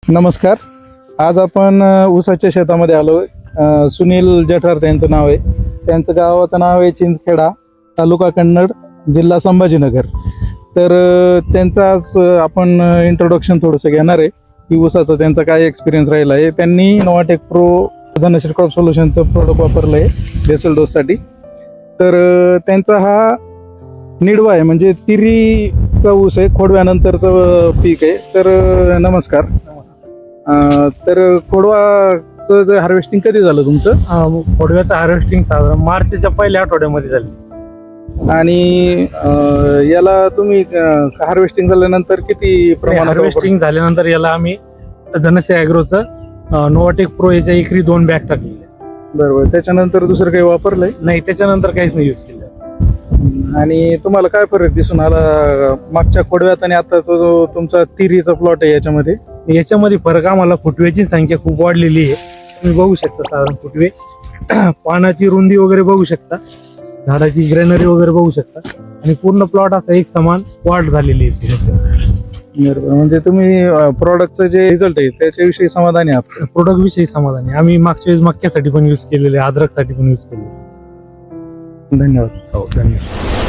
नमस्कार. आज आपण ऊसाच्या शेतामध्ये आलो. सुनील जठार त्यांचं नाव आहे. त्यांचं गावाचं नाव आहे चिंचखेडा, तालुका कन्नड, जिल्हा संभाजीनगर. तर त्यांचं आज आपण इंट्रोडक्शन थोडंसं घेणार आहे की ऊसाचा त्यांचा काय एक्सपिरियन्स राहिला आहे. त्यांनी नोवाटेक प्रो धनश्री क्रॉप सोल्युशनचं प्रोडक्ट वापरलं आहे बेसल डोससाठी. तर त्यांचा हा निडवा आहे, म्हणजे तिरीचा ऊस आहे, खोडव्यानंतरचं पीक आहे. तर नमस्कार. तर खोडवाचं जे हार्वेस्टिंग कधी झालं तुमचं? खोडव्याचं हार्वेस्टिंग साधारण मार्चच्या पहिल्या आठवड्यामध्ये झाली. आणि याला तुम्ही हार्वेस्टिंग झाल्यानंतर किती प्रमाणात हार्वेस्टिंग झाल्यानंतर याला आम्ही धनश्री ॲग्रोचं नोवाटेक प्रो याच्या एकरी 2 बॅग टाकलेले. बरोबर. त्याच्यानंतर दुसरं काही वापरलंय? नाही, त्याच्यानंतर काहीच नाही यूज केलं. आणि तुम्हाला काय फरक दिसून आला मागच्या खोडव्यात आणि आता जो तुमचा तिरीचा प्लॉट आहे याच्यामध्ये फरक आम्हाला फुटव्याची संख्या खूप वाढलेली आहे. तुम्ही बघू शकता साधारण फुटवे, पानाची रुंदी वगैरे बघू शकता, झाडाची ग्रेनरी वगैरे बघू शकता, आणि पूर्ण प्लॉट असा एक समान वाढ झालेली आहे. बरोबर. म्हणजे तुम्ही प्रॉडक्टचं जे रिझल्ट आहे त्याच्याविषयी समाधानी आहात? प्रोडक्ट विषयी समाधान आहे. आम्ही मागच्या वेळेस मक्क्यासाठी पण यूज केलेले, अद्रकसाठी पण यूज केलेले. धन्यवाद. हो, धन्यवाद.